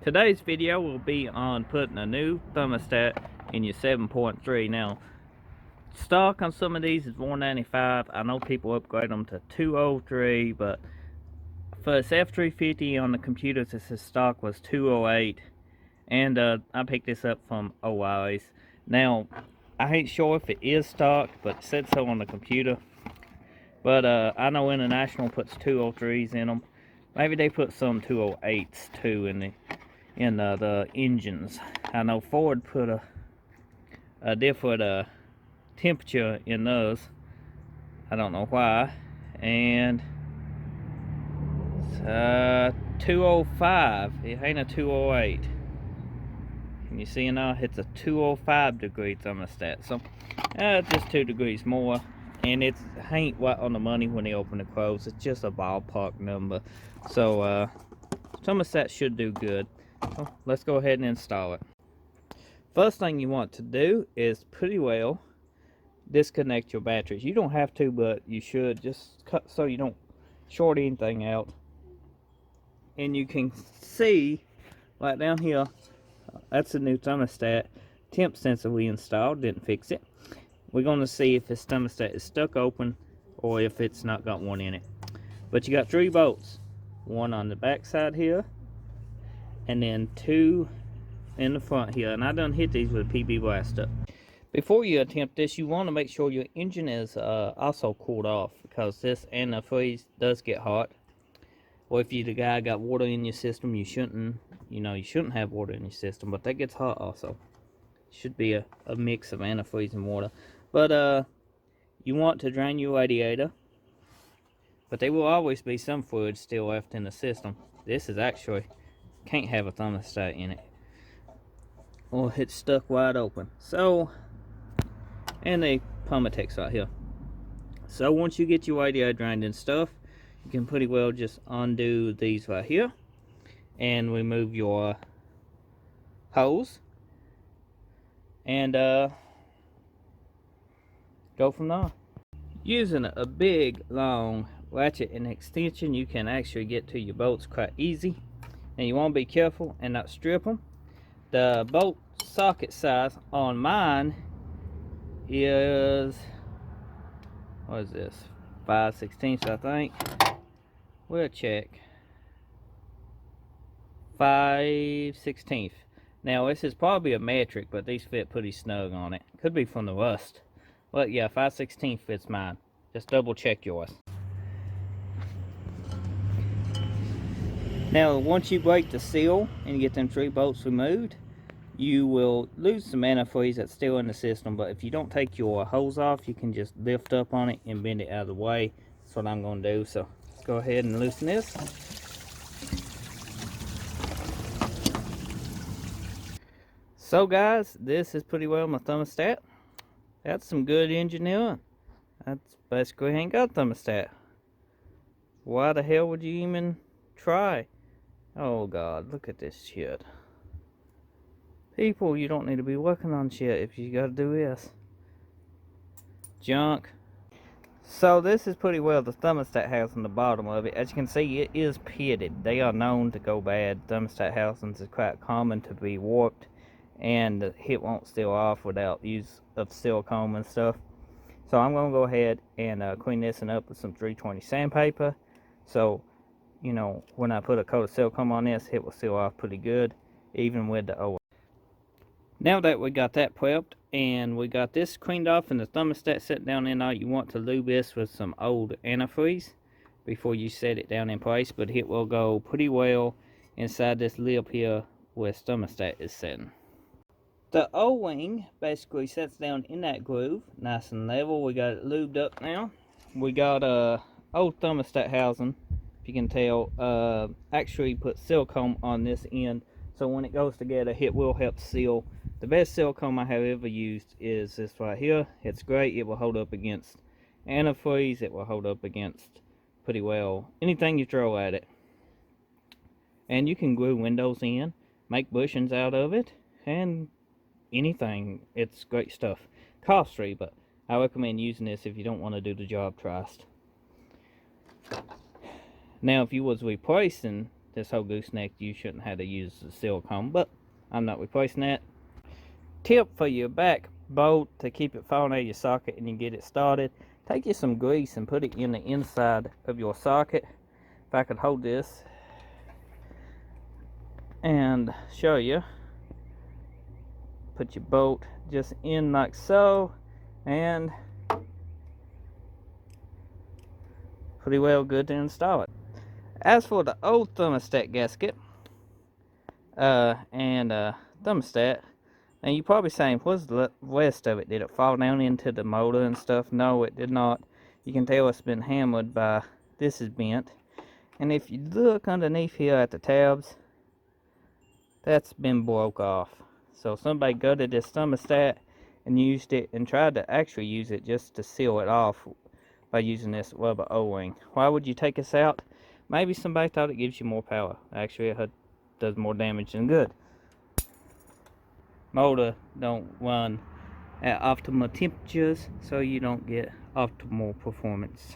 Today's video will be on putting a new thermostat in your 7.3. Now, stock on some of these is $195. I know people upgrade them to 203, but for its F350 on the computers, this stock was 208, and I picked this up from Oasis. Now, I ain't sure if it is stock, but it said so on the computer. But I know International puts 203s in them. Maybe they put some 208s too in the engines. I know Ford put a different temperature in those. I don't know why. And 205. It ain't a 208. Can you see now? It's a 205 degree thermostat. So just 2 degrees more. And it ain't right on the money when they open and close. It's just a ballpark number. So thermostat should do good. So let's go ahead and install it. First thing you want to do is pretty well disconnect your batteries. You don't have to, but you should, just cut so you don't short anything out. And you can see right down here, that's a new thermostat. Temp sensor we installed, didn't fix it. We're going to see if this thermostat is stuck open or if it's not got one in it. But you got 3 bolts, one on the back side here, and then 2 in the front here. And I done hit these with a PB blaster. Before you attempt this, you want to make sure your engine is also cooled off, because this antifreeze does get hot. Or if you the guy got water in your system, you shouldn't have water in your system, but that gets hot also. Should be a mix of antifreeze and water. But you want to drain your radiator, but there will always be some fluid still left in the system. This is actually can't have a thermostat in it, or it's stuck wide open. So, and the Permatex right here. So once you get your radiator drained and stuff, you can pretty well just undo these right here and remove your hose and go from there. Using a big long ratchet and extension, you can actually get to your bolts quite easy, and you want to be careful and not strip them. The bolt socket size on mine is, what is this, 5/16 I think. We'll check. 5/16. Now this is probably a metric, but these fit pretty snug on it. Could be from the rust. But yeah, 5/16 fits mine. Just double check yours. Now once you break the seal and you get them 3 bolts removed, you will lose some antifreeze that's still in the system. But if you don't take your hose off, you can just lift up on it and bend it out of the way. That's what I'm going to do. So let's go ahead and loosen this. So guys, this is pretty well my thermostat. That's some good engineering. That's basically ain't got a thermostat. Why the hell would you even try? Oh God, look at this shit. People, you don't need to be working on shit if you gotta do this. Junk. So this is pretty well the thermostat housing on the bottom of it. As you can see, it is pitted. They are known to go bad. Thermostat housings is quite common to be warped, and the heat won't seal off without use of silicone and stuff. So I'm going to go ahead and clean this one up with some 320 sandpaper. So, you know, when I put a coat of silicone on this, it will seal off pretty good, even with the oil. Now that we got that prepped and we got this cleaned off and the thermostat set down in there, you want to lube this with some old antifreeze before you set it down in place. But it will go pretty well inside this lip here where the thermostat is setting. The O-ring basically sets down in that groove, nice and level. We got it lubed up now. We got a old thermostat housing, if you can tell, actually put silicone on this end, so when it goes together, it will help seal. The best silicone I have ever used is this right here. It's great. It will hold up against antifreeze. It will hold up against pretty well anything you throw at it. And you can glue windows in, make bushings out of it, and anything. It's great stuff. Cost-free, but I recommend using this if you don't want to do the job twice. Now if you was replacing this whole gooseneck, you shouldn't have to use the silicone, but I'm not replacing that. Tip for your back bolt to keep it falling out of your socket and you get it started, take you some grease and put it in the inside of your socket. If I could hold this and show you, put your bolt just in like so, and pretty well good to install it. As for the old thermostat gasket and thermostat, now you're probably saying, what's the rest of it? Did it fall down into the motor and stuff? No, it did not. You can tell it's been hammered by, this is bent. And if you look underneath here at the tabs, that's been broke off. So somebody gutted this thermostat and used it and tried to actually use it just to seal it off by using this rubber O-ring. Why would you take this out? Maybe somebody thought it gives you more power. Actually, it does more damage than good. Motor don't run at optimal temperatures, so you don't get optimal performance.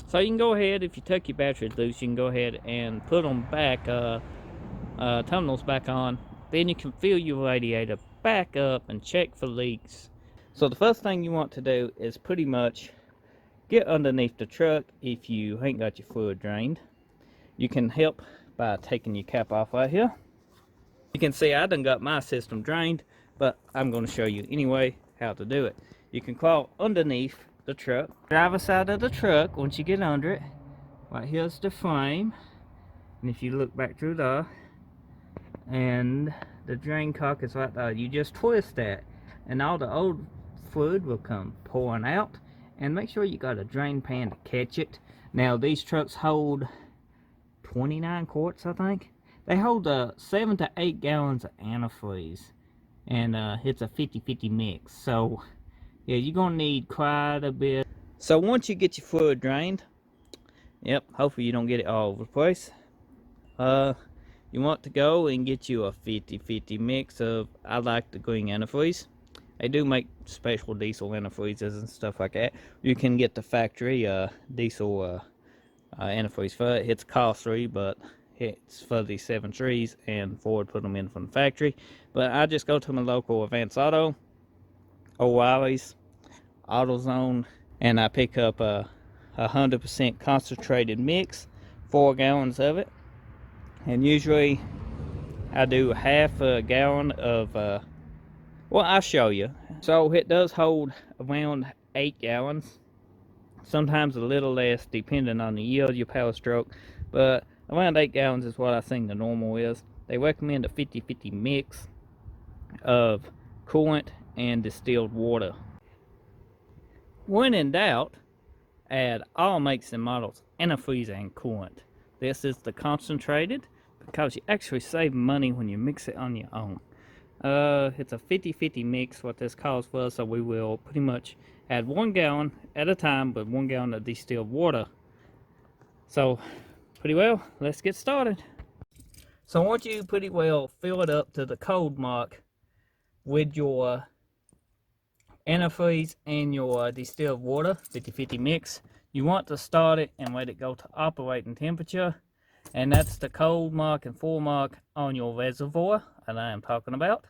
So you can go ahead, if you took your batteries loose, you can go ahead and put them back, terminals back on. Then you can fill your radiator back up and check for leaks. So the first thing you want to do is pretty much get underneath the truck if you ain't got your fluid drained. You can help by taking your cap off right here. You can see I done got my system drained, but I'm going to show you anyway how to do it. You can crawl underneath the truck, driver's side of the truck. Once you get under it, right here's the frame, and if you look back through there, and the drain cock is right there, you just twist that and all the old fluid will come pouring out. And make sure you got a drain pan to catch it. Now these trucks hold 29 quarts, I think. They hold 7 to 8 gallons of antifreeze, and it's a 50-50 mix. So yeah, you're gonna need quite a bit. So once you get your fluid drained, yep, hopefully you don't get it all over the place. You want to go and get you a 50-50 mix of, I like the green antifreeze. They do make special diesel antifreezes and stuff like that. You can get the factory diesel antifreeze for it. It's costly, but it's for the 7.3s, and Ford put them in from the factory. But I just go to my local Advance Auto, O'Reilly's, AutoZone, and I pick up a 100% concentrated mix, 4 gallons of it. And usually I do half a gallon of, well, I'll show you. So it does hold around 8 gallons. Sometimes a little less depending on the yield of your power stroke, but around 8 gallons is what I think the normal is. They recommend a 50-50 mix of coolant and distilled water. When in doubt, add all makes and models antifreeze and coolant. This is the concentrated, because you actually save money when you mix it on your own. It's a 50-50 mix, what this calls for, so we will pretty much add 1 gallon at a time, but 1 gallon of distilled water. So pretty well, let's get started. So once you pretty well fill it up to the cold mark with your antifreeze and your distilled water, 50-50 mix, you want to start it and let it go to operating temperature, and that's the cold mark and full mark on your reservoir that I am talking about.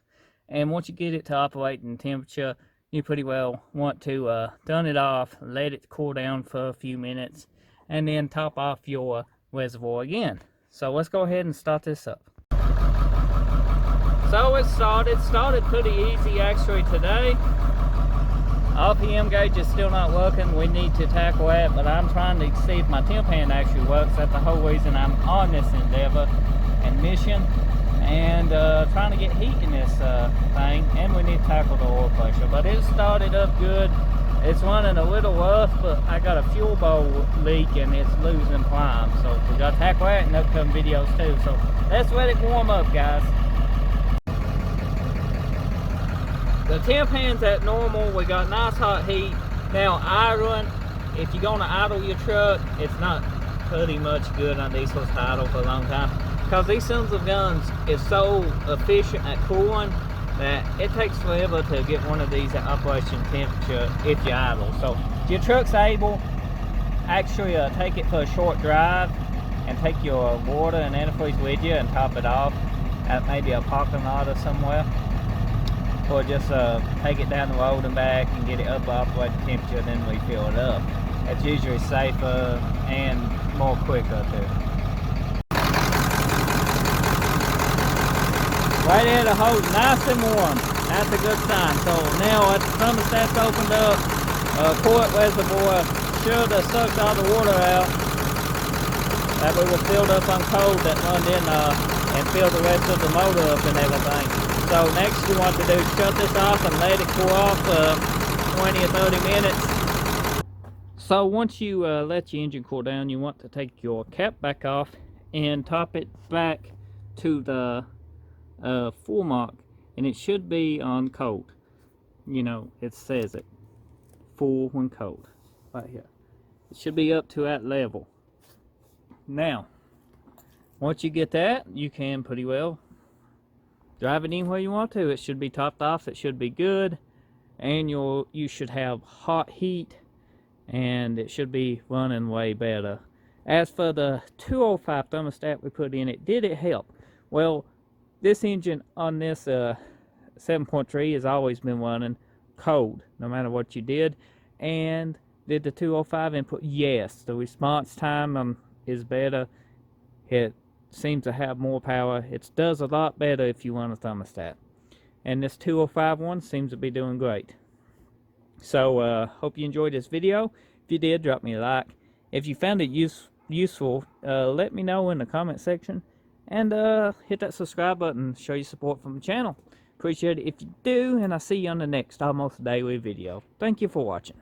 And once you get it to operating temperature, you pretty well want to turn it off, let it cool down for a few minutes, and then top off your reservoir again. So let's go ahead and start this up. So it started pretty easy actually today. RPM gauge is still not working. We need to tackle that, but I'm trying to see if my temp hand actually works. That's the whole reason I'm on this endeavor and mission, and trying to get heat in this thing. And we need to tackle the oil pressure, but it started up good. It's running a little rough, but I got a fuel bowl leak and it's losing prime, so we got to tackle that in upcoming videos too. So let's let it warm up, guys. The temp hand's at normal. We got nice hot heat. Now idling, if you're gonna idle your truck, it's not pretty much good on these supposed to idle for a long time, because these sons of guns is so efficient at cooling that it takes forever to get one of these at operation temperature if you idle. So if your truck's able, actually take it for a short drive and take your water and antifreeze with you and top it off at maybe a parking lot or somewhere, or just take it down the road and back and get it up off the temperature, then refill it up. It's usually safer and more quicker too. Right there, the hose nice and warm. That's a good sign. So now the thermostat's opened up, quart reservoir should have sucked all the water out that we were filled up on cold that run in and fill the rest of the motor up and everything. So next you want to do is shut this off and let it cool off 20 or 30 minutes. So once you let your engine cool down, you want to take your cap back off and top it back to the full mark, and it should be on cold. You know, it says it full when cold right here. It should be up to that level. Now once you get that, you can pretty well drive it anywhere you want to. It should be topped off, it should be good, and you should have hot heat, and it should be running way better. As for the 205 thermostat we put in, did it help? Well, this engine on this 7.3 has always been running cold no matter what you did. And did the 205 input? Yes, the response time is better. It seems to have more power. It does a lot better if you run a thermostat, and this 205 one seems to be doing great. So hope you enjoyed this video. If you did, drop me a like. If you found it useful, let me know in the comment section, and hit that subscribe button, show your support from the channel. Appreciate it if you do, and I'll see you on the next almost daily video. Thank you for watching.